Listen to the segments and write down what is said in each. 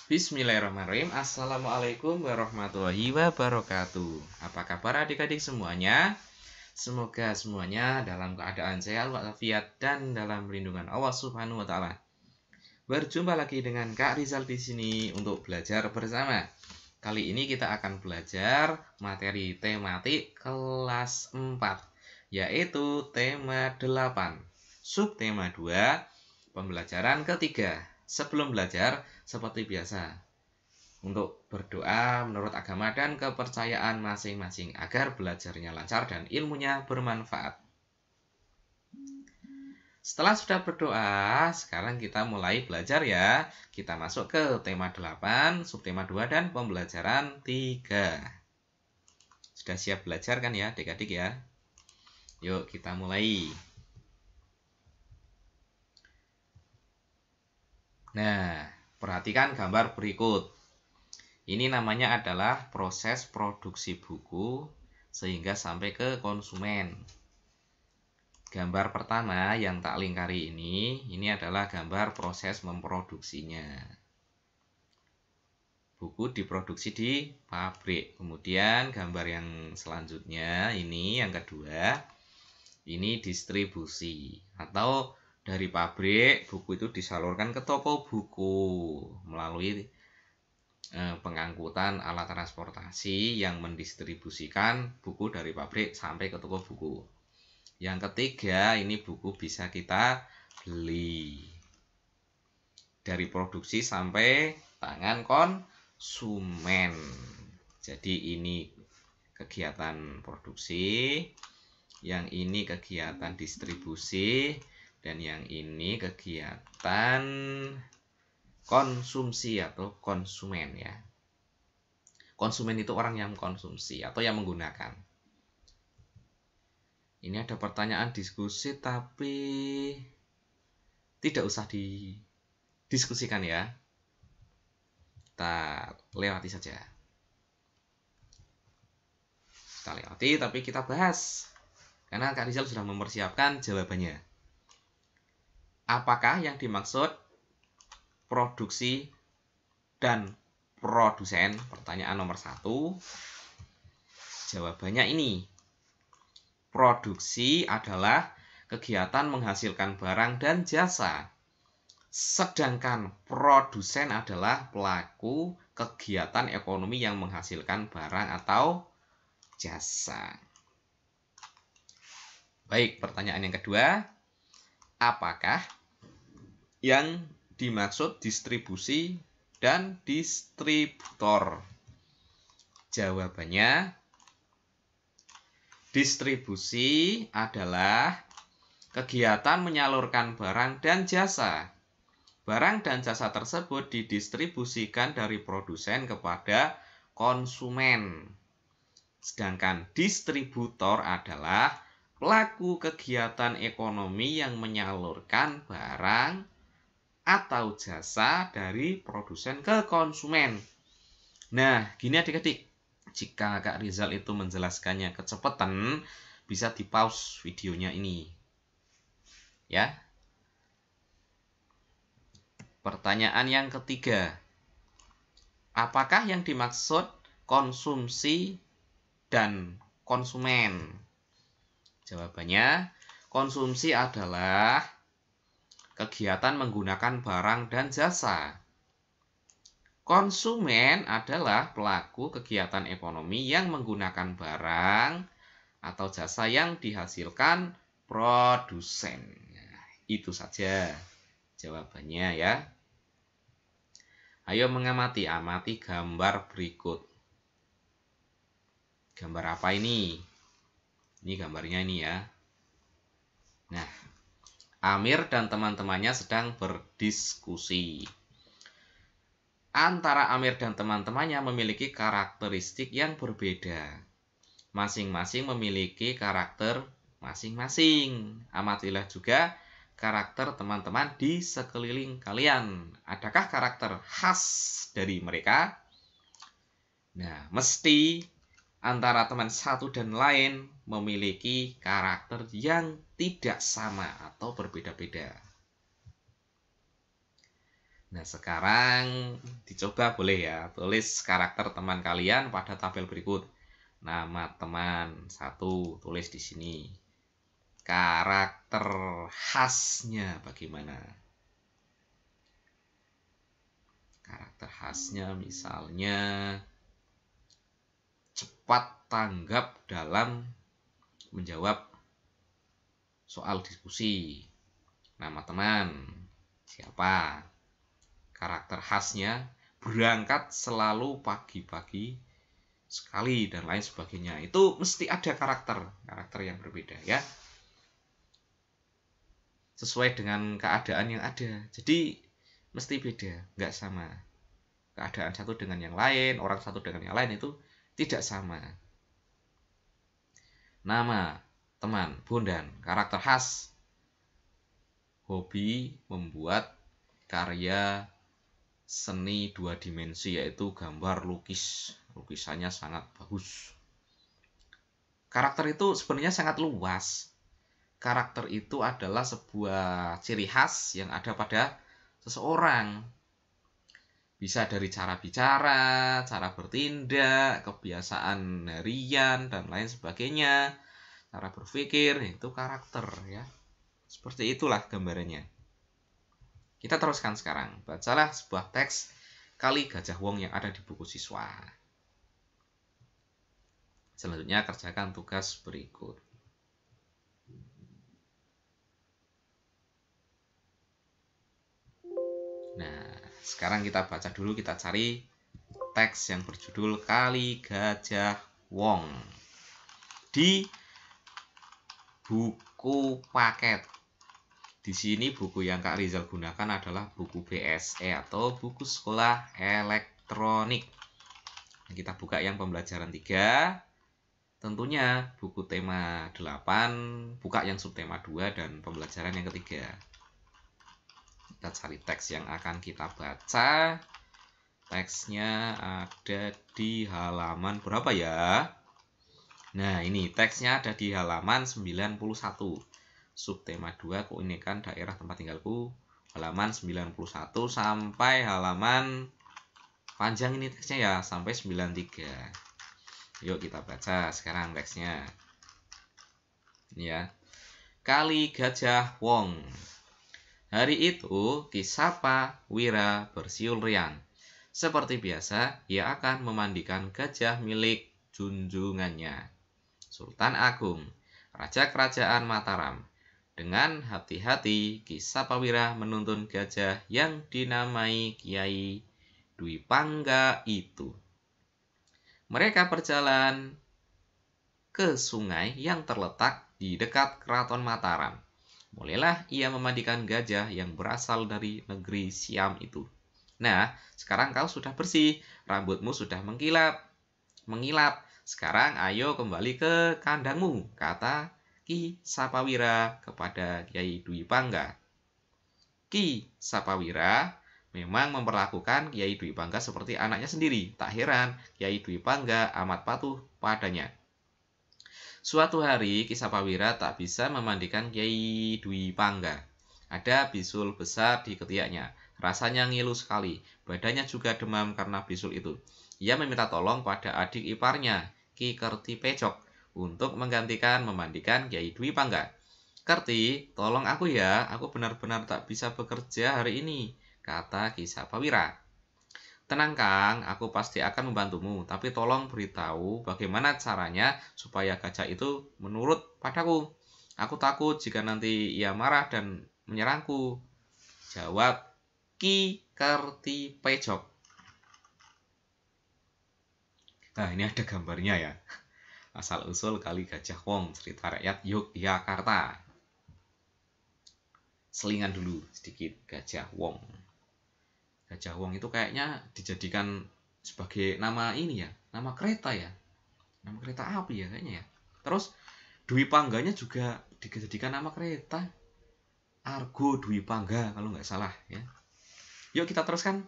Bismillahirrahmanirrahim. Assalamualaikum warahmatullahi wabarakatuh. Apa kabar adik-adik semuanya? Semoga semuanya dalam keadaan sehat walafiat dan dalam lindungan Allah Subhanahu wa taala. Berjumpa lagi dengan Kak Rizal di sini untuk belajar bersama. Kali ini kita akan belajar materi tematik kelas 4, yaitu tema 8, subtema 2, pembelajaran ketiga. Sebelum belajar, seperti biasa, untuk berdoa menurut agama dan kepercayaan masing-masing agar belajarnya lancar dan ilmunya bermanfaat. Setelah sudah berdoa, sekarang kita mulai belajar ya. Kita masuk ke tema 8, subtema 2, dan pembelajaran 3. Sudah siap belajar kan ya adik-adik ya? Yuk kita mulai. Nah, perhatikan gambar berikut. Ini namanya adalah proses produksi buku sehingga sampai ke konsumen. Gambar pertama yang tak lingkari ini adalah gambar proses memproduksinya. Buku diproduksi di pabrik. Kemudian gambar yang selanjutnya ini yang kedua, ini distribusi atau dari pabrik buku itu disalurkan ke toko buku melalui pengangkutan alat transportasi yang mendistribusikan buku dari pabrik sampai ke toko buku. Yang ketiga, ini buku bisa kita beli. Dari produksi sampai tangan konsumen. Jadi ini kegiatan produksi, yang ini kegiatan distribusi, dan yang ini kegiatan konsumsi atau konsumen ya. Konsumen itu orang yang konsumsi atau yang menggunakan. Ini ada pertanyaan diskusi tapi tidak usah didiskusikan ya. Kita lewati saja. Kita lewati tapi kita bahas. Karena Kak Rizal sudah mempersiapkan jawabannya. Apakah yang dimaksud produksi dan produsen? Pertanyaan nomor 1. Jawabannya ini. Produksi adalah kegiatan menghasilkan barang dan jasa. Sedangkan produsen adalah pelaku kegiatan ekonomi yang menghasilkan barang atau jasa. Baik, pertanyaan yang kedua. Apakah yang dimaksud distribusi dan distributor? Jawabannya, distribusi adalah kegiatan menyalurkan barang dan jasa. Barang dan jasa tersebut didistribusikan dari produsen kepada konsumen. Sedangkan distributor adalah pelaku kegiatan ekonomi yang menyalurkan barang atau jasa dari produsen ke konsumen. Nah, gini adik-adik. Jika Kak Rizal itu menjelaskannya kecepatan, bisa di-pause videonya ini. Ya. Pertanyaan yang ketiga. Apakah yang dimaksud konsumsi dan konsumen? Jawabannya, konsumsi adalah kegiatan menggunakan barang dan jasa. Konsumen adalah pelaku kegiatan ekonomi yang menggunakan barang atau jasa yang dihasilkan produsen. Nah, itu saja jawabannya ya. Ayo amati gambar berikut. Gambar apa ini? Ini gambarnya ini ya. Nah, Amir dan teman-temannya sedang berdiskusi. Antara Amir dan teman-temannya memiliki karakteristik yang berbeda. Masing-masing memiliki karakter masing-masing. Amatilah juga karakter teman-teman di sekeliling kalian. Adakah karakter khas dari mereka? Nah, mesti antara teman satu dan lain memiliki karakter yang tidak sama atau berbeda-beda. Nah, sekarang dicoba boleh ya, tulis karakter teman kalian pada tabel berikut. Nama teman 1, tulis di sini. Karakter khasnya bagaimana? Karakter khasnya misalnya cepat tanggap dalam menjawab soal diskusi. Nama teman siapa? Karakter khasnya berangkat selalu pagi-pagi sekali dan lain sebagainya. Itu mesti ada karakter yang berbeda ya. Sesuai dengan keadaan yang ada. Jadi mesti beda, nggak sama. Keadaan satu dengan yang lain, orang satu dengan yang lain itu tidak sama. Nama teman Bondan, karakter khas, hobi membuat karya seni 2 dimensi, yaitu gambar lukis. Lukisannya sangat bagus. Karakter itu sebenarnya sangat luas. Karakter itu adalah sebuah ciri khas yang ada pada seseorang. Bisa dari cara bicara, cara bertindak, kebiasaan harian, dan lain sebagainya. Cara berpikir, itu karakter ya. Seperti itulah gambarannya. Kita teruskan sekarang. Bacalah sebuah teks Kali Gajah Wong yang ada di buku siswa. Selanjutnya kerjakan tugas berikut. Nah, sekarang kita baca dulu, kita cari teks yang berjudul Kali Gajah Wong di buku paket. Di sini buku yang Kak Rizal gunakan adalah buku BSE atau buku sekolah elektronik. Kita buka yang pembelajaran 3. Tentunya buku tema 8, buka yang subtema 2 dan pembelajaran yang ketiga. Kita cari teks yang akan kita baca. Teksnya ada di halaman berapa ya? Nah, ini teksnya ada di halaman 91. Subtema 2 keunikan daerah tempat tinggalku, halaman 91 sampai halaman panjang ini teksnya ya, sampai 93. Yuk kita baca sekarang teksnya. Ini ya. Kali Gajah Wong. Hari itu Ki Sapa Wira bersiul riang. Seperti biasa, ia akan memandikan gajah milik junjungannya, Sultan Agung, Raja Kerajaan Mataram. Dengan hati-hati, Ki Sapawira menuntun gajah yang dinamai Kiai Dwi Pangga itu. Mereka berjalan ke sungai yang terletak di dekat Keraton Mataram. Mulailah ia memandikan gajah yang berasal dari negeri Siam itu. Nah, sekarang kau sudah bersih, rambutmu sudah mengilap. Sekarang ayo kembali ke kandangmu, kata Ki Sapawira kepada Kiai Dwi Pangga. Ki Sapawira memang memperlakukan Kiai Dwi Pangga seperti anaknya sendiri. Tak heran Kiai Dwi Pangga amat patuh padanya. Suatu hari Ki Sapawira tak bisa memandikan Kiai Dwi Pangga. Ada bisul besar di ketiaknya. Rasanya ngilu sekali. Badannya juga demam karena bisul itu. Ia meminta tolong pada adik iparnya, Ki Kerti Pejok, untuk menggantikan memandikan Kiai Dwi Pangga. Kerti, tolong aku ya, aku benar-benar tak bisa bekerja hari ini, kata Ki Sapawira. Tenang Kang, aku pasti akan membantumu, tapi tolong beritahu bagaimana caranya supaya gajah itu menurut padaku. Aku takut jika nanti ia marah dan menyerangku, jawab Ki Kerti Pejok. Nah, ini ada gambarnya ya. Asal-usul Kali Gajah Wong, cerita rakyat Yogyakarta. Selingan dulu sedikit Gajah Wong. Gajah Wong itu kayaknya dijadikan sebagai nama ini ya, nama kereta ya. Nama kereta api ya kayaknya ya. Terus Dwi Pangganya juga dijadikan nama kereta. Argo Dwi Pangga kalau nggak salah ya. Yuk kita teruskan.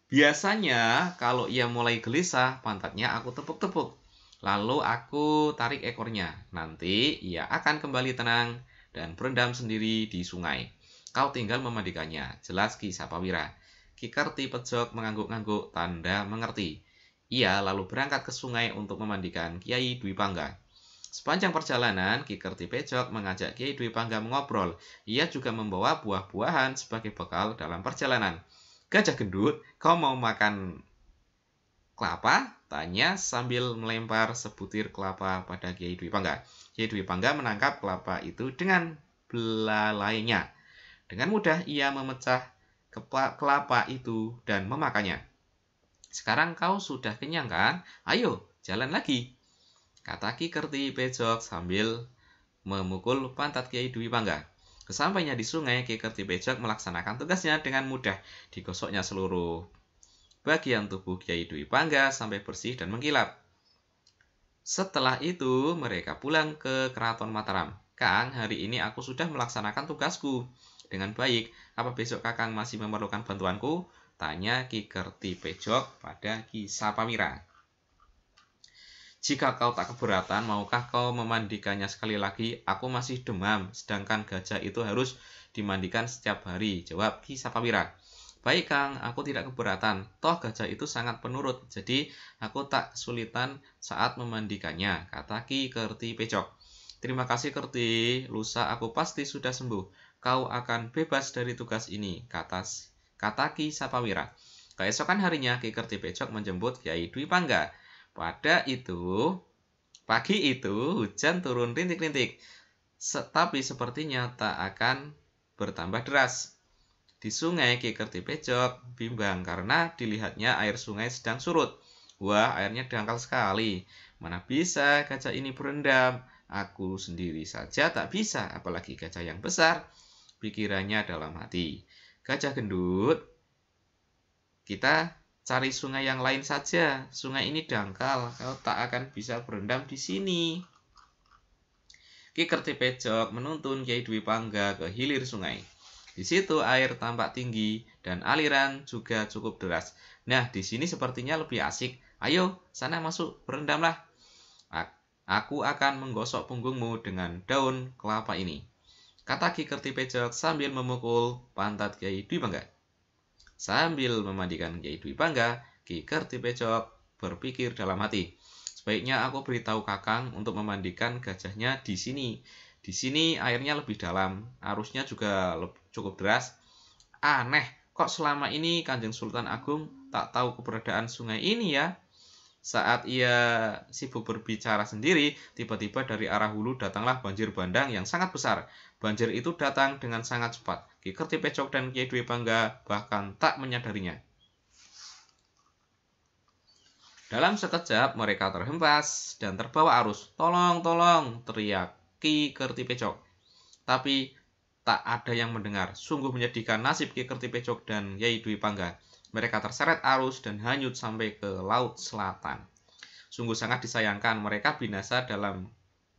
Biasanya kalau ia mulai gelisah, pantatnya aku tepuk-tepuk. Lalu aku tarik ekornya. Nanti ia akan kembali tenang dan berendam sendiri di sungai. Kau tinggal memandikannya, jelas Ki Sapawira. Ki Kertipejok mengangguk-angguk tanda mengerti. Ia lalu berangkat ke sungai untuk memandikan Kiai Dwi Pangga. Sepanjang perjalanan, Ki Kertipejok mengajak Kiai Dwi Pangga mengobrol. Ia juga membawa buah-buahan sebagai bekal dalam perjalanan. Gajah gendut, kau mau makan kelapa? Tanya sambil melempar sebutir kelapa pada Kiai Dwi Pangga. Kiai Dwi Pangga menangkap kelapa itu dengan belalainya. Dengan mudah ia memecah kelapa itu dan memakannya. Sekarang kau sudah kenyang kan? Ayo, jalan lagi, kata Ki Kertipejok sambil memukul pantat Kiai Dwi Pangga. Sesampainya di sungai, Ki Kertipejok melaksanakan tugasnya dengan mudah. Digosoknya seluruh bagian tubuh Kiai Dwi Pangga sampai bersih dan mengkilap. Setelah itu, mereka pulang ke Keraton Mataram. Kang, hari ini aku sudah melaksanakan tugasku dengan baik. Apa besok Kakang masih memerlukan bantuanku? Tanya Ki Kertipejok pada Ki Sapawira. Jika kau tak keberatan, maukah kau memandikannya sekali lagi? Aku masih demam, sedangkan gajah itu harus dimandikan setiap hari, jawab Ki Sapawira. Baik Kang, aku tidak keberatan. Toh gajah itu sangat penurut, jadi aku tak kesulitan saat memandikannya, kata Ki Kertipejok. Terima kasih Kerti, lusa aku pasti sudah sembuh. Kau akan bebas dari tugas ini, kata Ki Sapawira. Keesokan harinya, Ki Kertipejok menjemput Kiai Dwi Pangga. Pada pagi itu hujan turun rintik-rintik, tapi sepertinya tak akan bertambah deras. Di sungai, Ki Kertipejok bimbang karena dilihatnya air sungai sedang surut. Wah, airnya dangkal sekali. Mana bisa gajah ini berendam? Aku sendiri saja tak bisa, apalagi gajah yang besar, pikirannya dalam hati. Gajah gendut, kita cari sungai yang lain saja. Sungai ini dangkal, kau tak akan bisa berendam di sini. Ki Kertipejok menuntun Kiai Dwi Pangga ke hilir sungai. Di situ air tampak tinggi dan aliran juga cukup deras. Nah, di sini sepertinya lebih asik. Ayo, sana masuk, berendamlah. Aku akan menggosok punggungmu dengan daun kelapa ini, kata Ki Kertipejok sambil memukul pantat Kiai Dwi Pangga. Sambil memandikan Kiai Dwi Pangga, Ki Kertipejok berpikir dalam hati. Sebaiknya aku beritahu Kakang untuk memandikan gajahnya di sini. Di sini airnya lebih dalam, arusnya juga cukup deras. Aneh, kok selama ini Kanjeng Sultan Agung tak tahu keberadaan sungai ini ya? Saat ia sibuk berbicara sendiri, tiba-tiba dari arah hulu datanglah banjir bandang yang sangat besar. Banjir itu datang dengan sangat cepat. Ki Kertipejok dan Kiai Dwi Pangga bahkan tak menyadarinya. Dalam sekejap mereka terhempas dan terbawa arus. Tolong, tolong, teriak Ki Kertipejok. Tapi tak ada yang mendengar. Sungguh menyedihkan nasib Ki Kertipejok dan Kiai Dwi Pangga. Mereka terseret arus dan hanyut sampai ke laut selatan. Sungguh sangat disayangkan mereka binasa dalam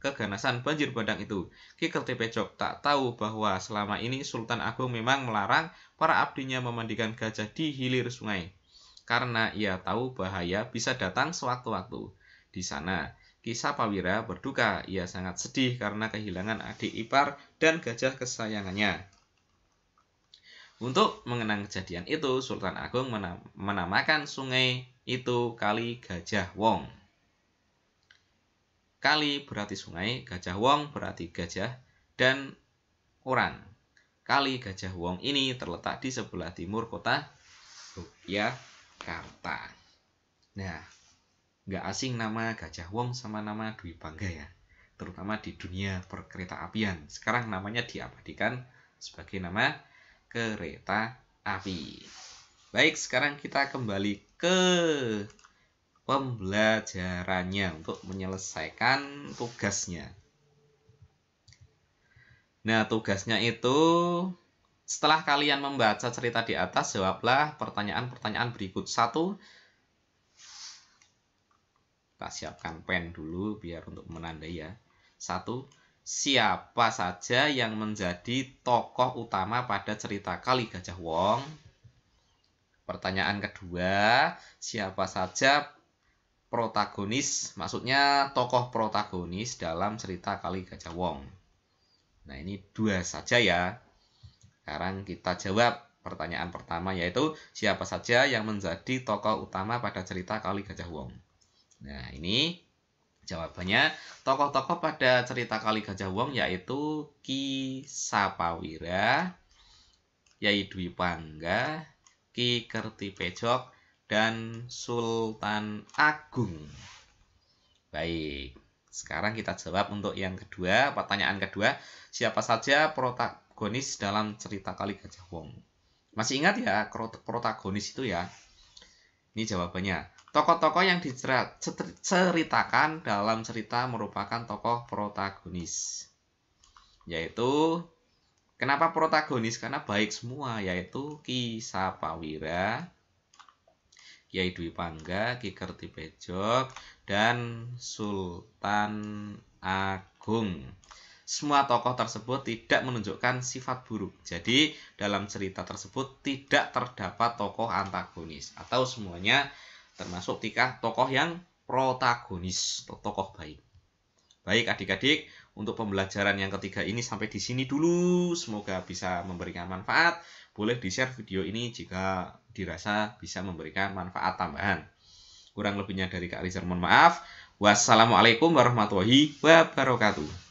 keganasan banjir bandang itu. Ki Kertipejok tak tahu bahwa selama ini Sultan Agung memang melarang para abdinya memandikan gajah di hilir sungai, karena ia tahu bahaya bisa datang sewaktu-waktu. Di sana, Ki Sapawira berduka. Ia sangat sedih karena kehilangan adik ipar dan gajah kesayangannya. Untuk mengenang kejadian itu, Sultan Agung menamakan sungai itu Kali Gajah Wong. Kali berarti sungai, Gajah Wong berarti gajah dan orang. Kali Gajah Wong ini terletak di sebelah timur kota Yogyakarta. Nah, nggak asing nama Gajah Wong sama nama Dwi Pangga ya, terutama di dunia perkereta-apian. Sekarang namanya diabadikan sebagai nama kereta api. Baik, sekarang kita kembali ke pembelajarannya untuk menyelesaikan tugasnya. Nah, tugasnya itu setelah kalian membaca cerita di atas, jawablah pertanyaan-pertanyaan berikut. 1. Kita siapkan pen dulu biar untuk menandai ya. 1. Siapa saja yang menjadi tokoh utama pada cerita Kali Gajah Wong? Pertanyaan kedua, siapa saja protagonis, maksudnya tokoh protagonis dalam cerita Kali Gajah Wong? Nah, ini 2 saja ya. Sekarang kita jawab pertanyaan pertama, yaitu siapa saja yang menjadi tokoh utama pada cerita Kali Gajah Wong. Nah, ini jawabannya. Tokoh-tokoh pada cerita Kali Gajah Wong yaitu Ki Sapawira, Yai Dwi Pangga, Ki Kertipejok, dan Sultan Agung. Baik, sekarang kita jawab untuk yang kedua. Pertanyaan kedua, siapa saja protagonis dalam cerita Kali Gajah Wong? Masih ingat ya protagonis itu ya? Ini jawabannya. Tokoh-tokoh yang diceritakan dalam cerita merupakan tokoh protagonis. Yaitu, kenapa protagonis? Karena baik semua, yaitu Ki Sapawira, Yai Dwi Pangga, Ki Kertipejok, dan Sultan Agung. Semua tokoh tersebut tidak menunjukkan sifat buruk. Jadi, dalam cerita tersebut tidak terdapat tokoh antagonis. Atau semuanya termasuk tokoh yang protagonis, tokoh baik. Baik adik-adik, untuk pembelajaran yang ketiga ini sampai di sini dulu. Semoga bisa memberikan manfaat. Boleh di-share video ini jika dirasa bisa memberikan manfaat tambahan. Kurang lebihnya dari Kak Rizal mohon maaf. Wassalamualaikum warahmatullahi wabarakatuh.